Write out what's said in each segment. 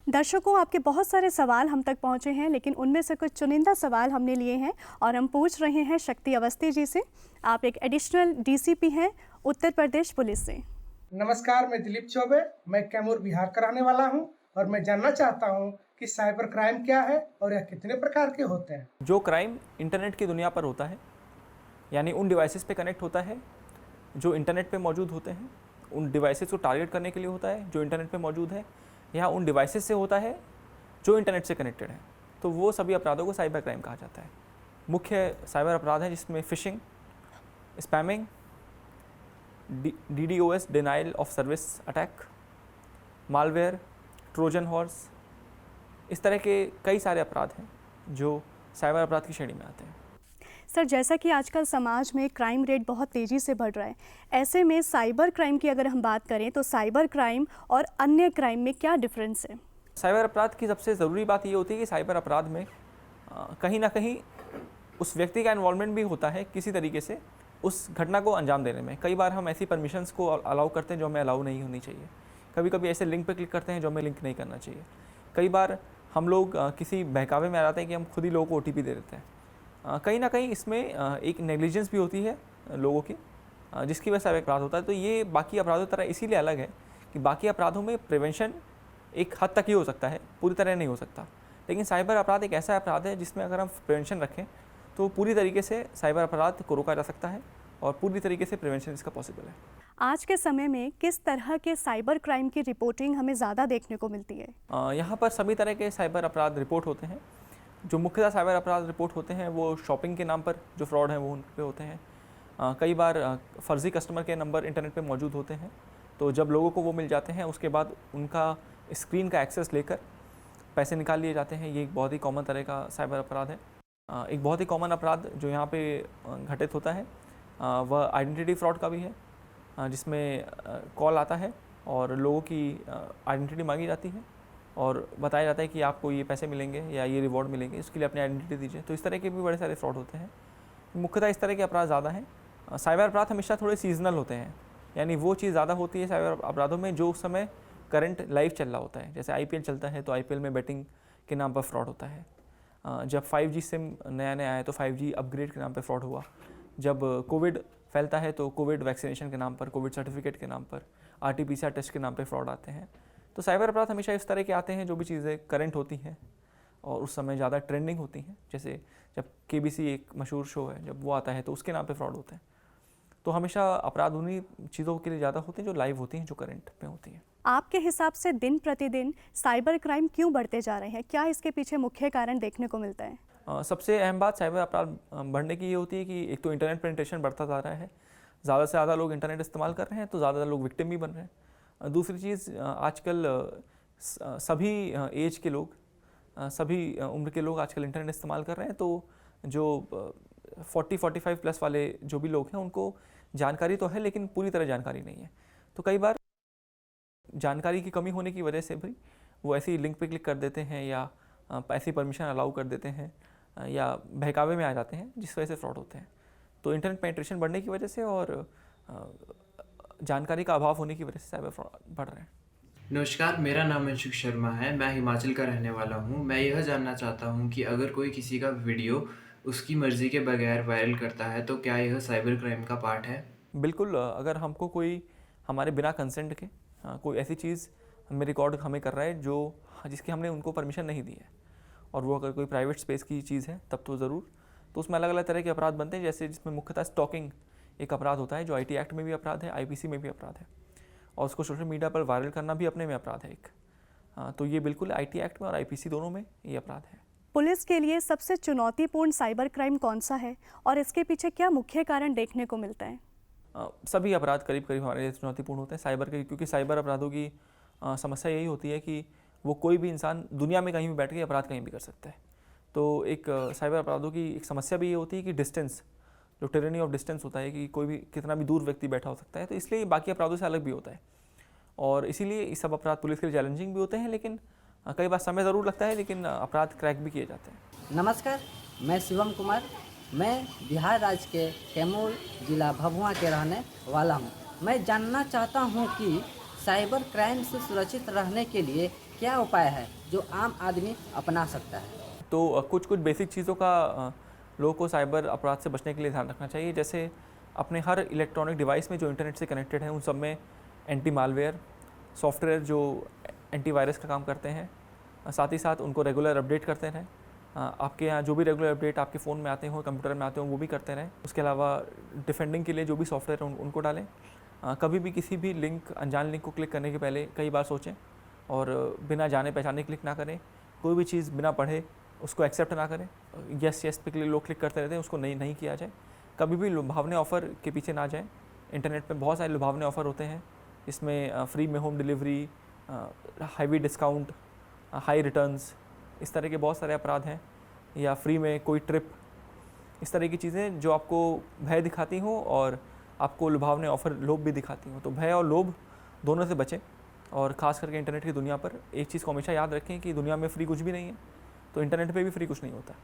दर्शकों, आपके बहुत सारे सवाल हम तक पहुंचे हैं, लेकिन उनमें से कुछ चुनिंदा सवाल हमने लिए हैं और हम पूछ रहे हैं शक्ति अवस्थी जी से। आप एक एडिशनल डीसीपी हैं उत्तर प्रदेश पुलिस से। नमस्कार, मैं दिलीप चौबे, मैं कैमूर बिहार का रहने वाला हूं और मैं जानना चाहता हूं कि साइबर क्राइम क्या है और यह कितने प्रकार के होते हैं। जो क्राइम इंटरनेट की दुनिया पर होता है, यानी उन डिवाइसेस पे कनेक्ट होता है जो इंटरनेट पे मौजूद होते हैं, उन डिवाइसेस को टारगेट करने के लिए होता है जो इंटरनेट पे मौजूद है, या उन डिवाइसेस से होता है जो इंटरनेट से कनेक्टेड है, तो वो सभी अपराधों को साइबर क्राइम कहा जाता है। मुख्य साइबर अपराध हैं जिसमें fishing, spamming, DDoS denial of service attack, malware, Trojan horse, इस तरह के कई सारे अपराध हैं जो साइबर अपराध की श्रेणी में आते हैं। सर, जैसा कि आजकल समाज में क्राइम रेट बहुत तेज़ी से बढ़ रहा है, ऐसे में साइबर क्राइम की अगर हम बात करें तो साइबर क्राइम और अन्य क्राइम में क्या डिफरेंस है? साइबर अपराध की सबसे ज़रूरी बात ये होती है कि साइबर अपराध में कहीं ना कहीं उस व्यक्ति का इन्वॉल्वमेंट भी होता है किसी तरीके से उस घटना को अंजाम देने में। कई बार हम ऐसी परमिशंस को अलाउ करते हैं जो हमें अलाउ नहीं होनी चाहिए। कभी कभी ऐसे लिंक पर क्लिक करते हैं जो हमें लिंक नहीं करना चाहिए। कई बार हम लोग किसी बहकावे में आ जाते हैं कि हम खुद ही लोगों को OTP दे देते हैं। कहीं ना कहीं इसमें एक नेग्लिजेंस भी होती है लोगों की, जिसकी वजह से अपराध होता है। तो ये बाकी अपराधों की तरह इसीलिए अलग है कि बाकी अपराधों में प्रिवेंशन एक हद तक ही हो सकता है, पूरी तरह नहीं हो सकता। लेकिन साइबर अपराध एक ऐसा अपराध है जिसमें अगर हम प्रिवेंशन रखें तो पूरी तरीके से साइबर अपराध को रोका जा सकता है और पूरी तरीके से प्रिवेंशन इसका पॉसिबल है। आज के समय में किस तरह के साइबर क्राइम की रिपोर्टिंग हमें ज़्यादा देखने को मिलती है? यहाँ पर सभी तरह के साइबर अपराध रिपोर्ट होते हैं। जो मुख्यतः साइबर अपराध रिपोर्ट होते हैं वो शॉपिंग के नाम पर जो फ्रॉड हैं वो उन पे होते हैं। कई बार फर्जी कस्टमर के नंबर इंटरनेट पे मौजूद होते हैं, तो जब लोगों को वो मिल जाते हैं उसके बाद उनका स्क्रीन का एक्सेस लेकर पैसे निकाल लिए जाते हैं। ये एक बहुत ही कॉमन तरह का साइबर अपराध है। एक बहुत ही कॉमन अपराध जो यहाँ पे घटित होता है वह आइडेंटिटी फ्रॉड का भी है, जिसमें कॉल आता है और लोगों की आइडेंटिटी मांगी जाती है और बताया जाता है कि आपको ये पैसे मिलेंगे या ये रिवॉर्ड मिलेंगे, इसके लिए अपनी आइडेंटिटी दीजिए। तो इस तरह के भी बड़े सारे फ्रॉड होते हैं। मुख्यतः इस तरह के अपराध ज़्यादा हैं। साइबर अपराध हमेशा थोड़े सीजनल होते हैं, यानी वो चीज़ ज़्यादा होती है साइबर अपराधों में जो उस समय करंट लाइव चल रहा होता है। जैसे IPL चलता है तो IPL में बेटिंग के नाम पर फ्रॉड होता है। जब 5G सिम नया नया आया तो 5G अपग्रेड के नाम पर फ्रॉड हुआ। जब कोविड फैलता है तो कोविड वैक्सीनेशन के नाम पर, कोविड सर्टिफिकेट के नाम पर, RT-PCR टेस्ट के नाम पर फ्रॉड आते हैं। तो साइबर अपराध हमेशा इस तरह के आते हैं जो भी चीज़ें करंट होती हैं और उस समय ज़्यादा ट्रेंडिंग होती हैं। जैसे जब KBC एक मशहूर शो है, जब वो आता है तो उसके नाम पे फ्रॉड होते हैं। तो हमेशा अपराध उन्हीं चीज़ों के लिए ज़्यादा होते हैं जो लाइव होती हैं, जो करंट में होती हैं। आपके हिसाब से दिन प्रतिदिन साइबर क्राइम क्यों बढ़ते जा रहे हैं? क्या इसके पीछे मुख्य कारण देखने को मिलता है? सबसे अहम बात साइबर अपराध बढ़ने की ये होती है कि एक तो इंटरनेट पेनिट्रेशन बढ़ता जा रहा है। ज़्यादा से ज़्यादा लोग इंटरनेट इस्तेमाल कर रहे हैं तो ज़्यादा लोग विक्टिम भी बन रहे हैं। दूसरी चीज़, आजकल सभी एज के लोग, सभी उम्र के लोग आजकल इंटरनेट इस्तेमाल कर रहे हैं। तो जो 40-45 प्लस वाले जो भी लोग हैं उनको जानकारी तो है लेकिन पूरी तरह जानकारी नहीं है। तो कई बार जानकारी की कमी होने की वजह से भी वो ऐसी लिंक पे क्लिक कर देते हैं या ऐसी परमिशन अलाउ कर देते हैं या बहकावे में आ जाते हैं, जिस वजह से फ्रॉड होते हैं। तो इंटरनेट पेनिट्रेशन बढ़ने की वजह से और जानकारी का अभाव होने की वजह से साइबर फ्रॉड बढ़ रहे हैं। नमस्कार, मेरा नाम अंशुक शर्मा है। मैं हिमाचल का रहने वाला हूँ। मैं यह जानना चाहता हूँ कि अगर कोई किसी का वीडियो उसकी मर्ज़ी के बगैर वायरल करता है तो क्या यह साइबर क्राइम का पार्ट है? बिल्कुल। अगर हमको कोई हमारे बिना कंसेंट के कोई ऐसी चीज़ हमें रिकॉर्ड हमें कर रहा है जो जिसकी हमने उनको परमिशन नहीं दी है और वो अगर कोई प्राइवेट स्पेस की चीज़ है तब तो ज़रूर, तो उसमें अलग अलग तरह के अपराध बनते हैं। जैसे जिसमें मुख्यतः स्टॉकिंग एक अपराध होता है जो IT एक्ट में भी अपराध है, IPC में भी अपराध है, और उसको सोशल मीडिया पर वायरल करना भी अपने में अपराध है एक। तो ये बिल्कुल IT एक्ट में और IPC दोनों में ये अपराध है। पुलिस के लिए सबसे चुनौतीपूर्ण साइबर क्राइम कौन सा है और इसके पीछे क्या मुख्य कारण देखने को मिलता है? सभी अपराध करीब करीब हमारे लिए चुनौतीपूर्ण होते हैं साइबर के, क्योंकि साइबर अपराधों की समस्या यही होती है कि वो कोई भी इंसान दुनिया में कहीं भी बैठ के अपराध कहीं भी कर सकता है। तो एक साइबर अपराधों की एक समस्या भी ये होती है कि डिस्टेंस, जो टिरेनी ऑफ डिस्टेंस होता है कि कोई भी कितना भी दूर व्यक्ति बैठा हो सकता है, तो इसलिए बाकी अपराधों से अलग भी होता है और इसीलिए ये सब अपराध पुलिस के लिए चैलेंजिंग भी होते हैं। लेकिन कई बार समय ज़रूर लगता है लेकिन अपराध क्रैक भी किए जाते हैं। नमस्कार, मैं शिवम कुमार। मैं बिहार राज्य के कैमूर जिला भभुआ के रहने वाला हूं। मैं जानना चाहता हूं कि साइबर क्राइम से सुरक्षित रहने के लिए क्या उपाय है जो आम आदमी अपना सकता है? तो कुछ कुछ बेसिक चीज़ों का लोगों को साइबर अपराध से बचने के लिए ध्यान रखना चाहिए। जैसे अपने हर इलेक्ट्रॉनिक डिवाइस में जो इंटरनेट से कनेक्टेड है उन सब में एंटी मालवेयर सॉफ्टवेयर जो एंटीवायरस का काम करते हैं, साथ ही साथ उनको रेगुलर अपडेट करते रहें। आपके यहाँ जो भी रेगुलर अपडेट आपके फ़ोन में आते हों, कंप्यूटर में आते हों, वो भी करते रहें। उसके अलावा डिफेंडिंग के लिए जो भी सॉफ्टवेयर है उनको डालें। कभी भी किसी भी लिंक, अनजान लिंक को क्लिक करने के पहले कई बार सोचें और बिना जाने पहचाने क्लिक ना करें। कोई भी चीज़ बिना पढ़े उसको एक्सेप्ट ना करें। यस यस पे लोग क्लिक करते रहते हैं, उसको नहीं किया जाए। कभी भी लुभावने ऑफ़र के पीछे ना जाएं। इंटरनेट पे बहुत सारे लुभावने ऑफ़र होते हैं, इसमें फ्री में home delivery, heavy discount, high returns, इस तरह के बहुत सारे अपराध हैं, या फ्री में कोई ट्रिप, इस तरह की चीज़ें जो आपको भय दिखाती हों और आपको लुभावने ऑफ़र लोभ भी दिखाती हों। तो भय और लोभ दोनों से बचें। और ख़ास करके इंटरनेट की दुनिया पर एक चीज़ को हमेशा याद रखें कि दुनिया में फ्री कुछ भी नहीं है, तो इंटरनेट पे भी फ्री कुछ नहीं होता।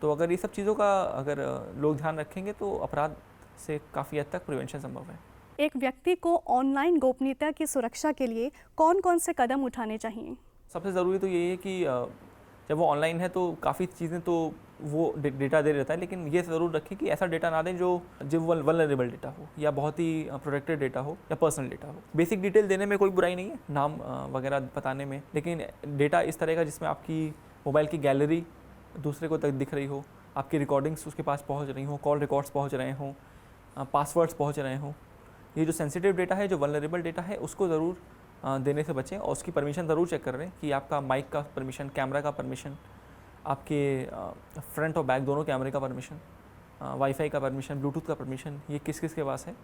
तो अगर ये सब चीज़ों का अगर लोग ध्यान रखेंगे तो अपराध से काफ़ी हद तक प्रिवेंशन संभव है। एक व्यक्ति को ऑनलाइन गोपनीयता की सुरक्षा के लिए कौन कौन से कदम उठाने चाहिए? सबसे ज़रूरी तो यही है कि जब वो ऑनलाइन है तो काफ़ी चीज़ें तो वो डेटा दे रहता है, लेकिन ये ज़रूर रखें कि ऐसा डेटा ना दें जो वल्नरेबल डेटा हो, या बहुत ही प्रोटेक्टेड डेटा हो, या पर्सनल डेटा हो। बेसिक डिटेल देने में कोई बुराई नहीं है, नाम वगैरह बताने में, लेकिन डेटा इस तरह का जिसमें आपकी मोबाइल की गैलरी दूसरे को तक दिख रही हो, आपकी रिकॉर्डिंग्स उसके पास पहुंच रही हो, कॉल रिकॉर्ड्स पहुंच रहे हों, पासवर्ड्स पहुंच रहे हों। ये जो सेंसिटिव डेटा है, जो वल्नरेबल डेटा है, उसको ज़रूर देने से बचें। और उसकी परमिशन ज़रूर चेक कर रहे हैं कि आपका माइक का परमिशन, कैमरा का परमिशन, आपके फ्रंट और बैक दोनों कैमरे का परमिशन, वाईफाई का परमिशन, ब्लूटूथ का परमिशन, ये किस किस के पास है,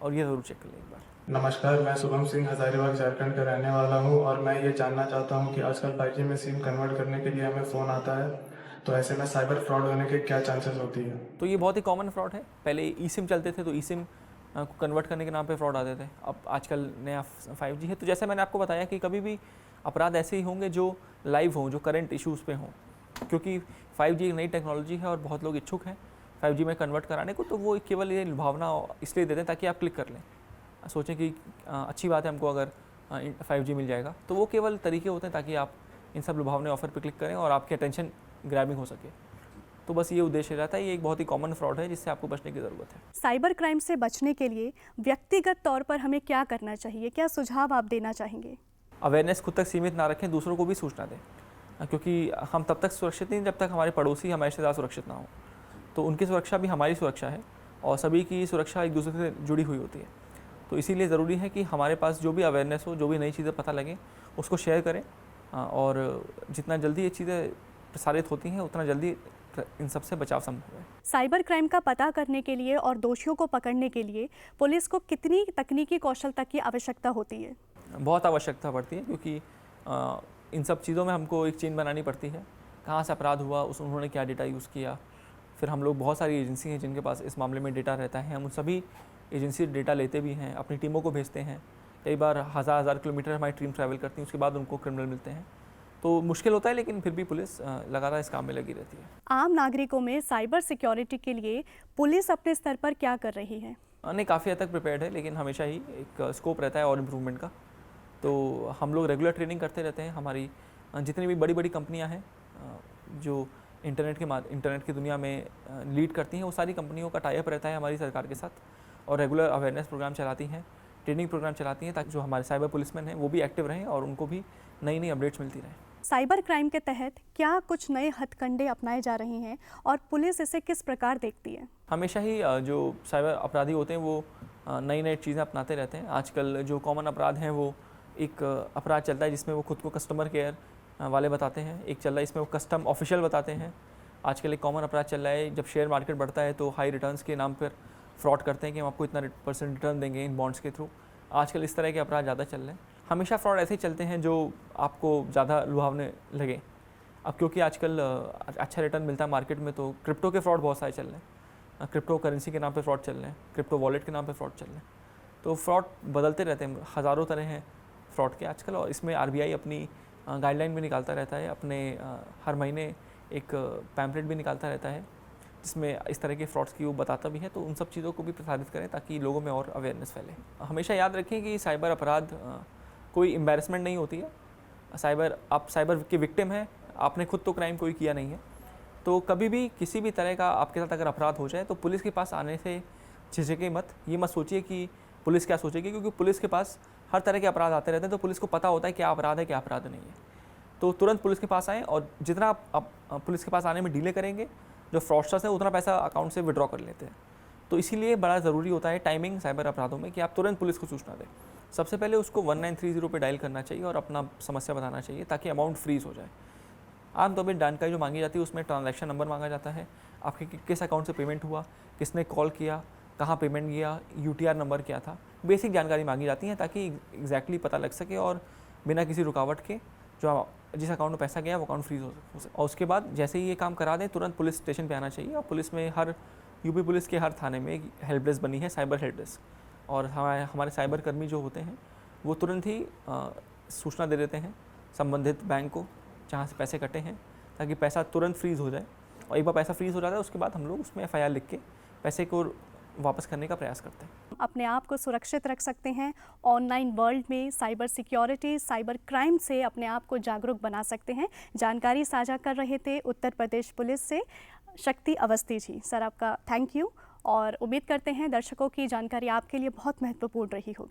और ये ज़रूर चेक कर लें एक बार। नमस्कार, मैं शुभम सिंह हज़ारीबाग झारखंड का रहने वाला हूं और मैं ये जानना चाहता हूं कि आजकल 5G में सिम कन्वर्ट करने के लिए हमें फ़ोन आता है, तो ऐसे में साइबर फ्रॉड होने के क्या चांसेस होती है? तो ये बहुत ही कॉमन फ्रॉड है। पहले ई सिम चलते थे तो ई सिम को कन्वर्ट करने के नाम पे फ्रॉड आते थे। अब आजकल नया 5G है, तो जैसे मैंने आपको बताया कि कभी भी अपराध ऐसे ही होंगे जो लाइव हों, जो करंट इश्यूज़ पे हों, क्योंकि 5G एक नई टेक्नोलॉजी है और बहुत लोग इच्छुक हैं 5G में कन्वर्ट कराने को। तो वो केवल ये लुभावना इसलिए देते हैं ताकि आप क्लिक कर लें, सोचें कि अच्छी बात है हमको अगर 5G मिल जाएगा। तो वो केवल तरीके होते हैं ताकि आप इन सब लुभावने ऑफ़र पे क्लिक करें और आपकी अटेंशन ग्रैबिंग हो सके। तो बस ये उद्देश्य रहता है। ये एक बहुत ही कॉमन फ्रॉड है जिससे आपको बचने की ज़रूरत है। साइबर क्राइम से बचने के लिए व्यक्तिगत तौर पर हमें क्या करना चाहिए? क्या सुझाव आप देना चाहेंगे? अवेयरनेस खुद तक सीमित ना रखें, दूसरों को भी सूचना दें, क्योंकि हम तब तक सुरक्षित नहीं जब तक हमारे पड़ोसी हमारे से ज़्यादा सुरक्षित ना हो। तो उनकी सुरक्षा भी हमारी सुरक्षा है और सभी की सुरक्षा एक दूसरे से जुड़ी हुई होती है। तो इसीलिए ज़रूरी है कि हमारे पास जो भी अवेयरनेस हो, जो भी नई चीज़ें पता लगें, उसको शेयर करें। और जितना जल्दी ये चीज़ें प्रसारित होती हैं उतना जल्दी इन सब से बचाव संभव है। साइबर क्राइम का पता करने के लिए और दोषियों को पकड़ने के लिए पुलिस को कितनी तकनीकी कौशलता की आवश्यकता होती है? बहुत आवश्यकता पड़ती है, क्योंकि इन सब चीज़ों में हमको एक चेन बनानी पड़ती है। कहाँ से अपराध हुआ, उन्होंने क्या डेटा यूज़ किया, फिर हम लोग बहुत सारी एजेंसी हैं जिनके पास इस मामले में डेटा रहता है। हम उन सभी एजेंसी डेटा लेते भी हैं, अपनी टीमों को भेजते हैं। कई बार हज़ार किलोमीटर हमारी टीम ट्रैवल करती है, उसके बाद उनको क्रिमिनल मिलते हैं। तो मुश्किल होता है, लेकिन फिर भी पुलिस लगातार इस काम में लगी रहती है। आम नागरिकों में साइबर सिक्योरिटी के लिए पुलिस अपने स्तर पर क्या कर रही है? नहीं, काफ़ी हद तक प्रिपेयर्ड है, लेकिन हमेशा ही एक स्कोप रहता है और इम्प्रूवमेंट का। तो हम लोग रेगुलर ट्रेनिंग करते रहते हैं। हमारी जितनी भी बड़ी बड़ी कंपनियां हैं जो इंटरनेट की दुनिया में लीड करती हैं, वो सारी कंपनियों का टाई अप रहता है हमारी सरकार के साथ, और रेगुलर अवेयरनेस प्रोग्राम चलाती हैं, ट्रेनिंग प्रोग्राम चलाती हैं, ताकि जो हमारे साइबर पुलिसमैन हैं वो भी एक्टिव रहें और उनको भी नई अपडेट्स मिलती रहें। साइबर क्राइम के तहत क्या कुछ नए हथकंडे अपनाए जा रहे हैं और पुलिस इसे किस प्रकार देखती है? हमेशा ही जो साइबर अपराधी होते हैं वो नई चीज़ें अपनाते रहते हैं। आजकल जो कॉमन अपराध हैं वो एक अपराध चलता है जिसमें वो खुद को कस्टमर केयर वाले बताते हैं, एक चल रहा है इसमें वो कस्टम ऑफिशियल बताते हैं। आजकल एक कॉमन अपराध चल रहा है, जब शेयर मार्केट बढ़ता है तो हाई रिटर्न्स के नाम पर फ्रॉड करते हैं कि हम आपको इतना % रिटर्न देंगे इन बॉन्ड्स के थ्रू। आजकल इस तरह के अपराध ज़्यादा चल रहे हैं। हमेशा फ्रॉड ऐसे ही चलते हैं जो आपको ज़्यादा लुभावने लगे। अब क्योंकि आजकल अच्छा रिटर्न मिलता है मार्केट में, तो क्रिप्टो के फ्रॉड बहुत सारे चल रहे हैं। क्रिप्टो करेंसी के नाम पे फ्रॉड चल रहे हैं, क्रिप्टो वॉलेट के नाम पे फ्रॉड चल रहे हैं। तो फ्रॉड बदलते रहते हैं, हज़ारों तरह हैं फ्रॉड के आजकल। और इसमें RBI अपनी गाइडलाइन भी निकालता रहता है, अपने हर महीने एक पैम्पलेट भी निकालता रहता है जिसमें इस तरह के फ्रॉड्स की वो बताता भी है। तो उन सब चीज़ों को भी प्रसारित करें ताकि लोगों में और अवेयरनेस फैले। हमेशा याद रखें कि साइबर अपराध कोई एम्बैरेसमेंट नहीं होती है। आप साइबर के विक्टिम हैं, आपने खुद तो क्राइम कोई किया नहीं है, तो कभी भी किसी भी तरह का आपके साथ अगर अपराध हो जाए तो पुलिस के पास आने से झिझके मत। ये मत सोचिए कि पुलिस क्या सोचेगी, क्योंकि पुलिस के पास हर तरह के अपराध आते रहते हैं, तो पुलिस को पता होता है क्या अपराध है क्या अपराध नहीं है। तो तुरंत पुलिस के पास आएँ, और जितना आप पुलिस के पास आने में डिले करेंगे, जो फ्रॉडस्टर्स हैं उतना पैसा अकाउंट से विड्रॉ कर लेते हैं। तो इसीलिए बड़ा ज़रूरी होता है टाइमिंग साइबर अपराधों में कि आप तुरंत पुलिस को सूचना दें। सबसे पहले उसको 1930 पे डायल करना चाहिए और अपना समस्या बताना चाहिए ताकि अमाउंट फ्रीज़ हो जाए। आमतौर पर जानकारी जो मांगी जाती है उसमें ट्रांजैक्शन नंबर मांगा जाता है, आपके किस अकाउंट से पेमेंट हुआ, किसने कॉल किया, कहाँ पेमेंट गया, UTR नंबर क्या था, बेसिक जानकारी मांगी जाती है ताकि एग्जैक्टली पता लग सके और बिना किसी रुकावट के जो जिस अकाउंट में पैसा गया वो अकाउंट फ्रीज हो सके। और उसके बाद जैसे ही ये काम करा दें तुरंत पुलिस स्टेशन पे आना चाहिए। और पुलिस में हर यूपी पुलिस के हर थाने में एक हेल्प डेस्क बनी है, साइबर हेल्प डेस्क, और हमारे साइबर कर्मी जो होते हैं वो तुरंत ही सूचना दे देते हैं संबंधित बैंक को जहाँ से पैसे कटे हैं, ताकि पैसा तुरंत फ्रीज़ हो जाए। और एक बार पैसा फ्रीज़ हो जाता है उसके बाद हम लोग उसमें FIR लिख के पैसे को वापस करने का प्रयास करते हैं। अपने आप को सुरक्षित रख सकते हैं। ऑनलाइन वर्ल्ड में साइबर सिक्योरिटी, साइबर क्राइम से अपने आप को जागरूक बना सकते हैं। जानकारी साझा कर रहे थे उत्तर प्रदेश पुलिस से शक्ति अवस्थी जी। सर आपका थैंक यू, और उम्मीद करते हैं दर्शकों की जानकारी आपके लिए बहुत महत्वपूर्ण रही होगी।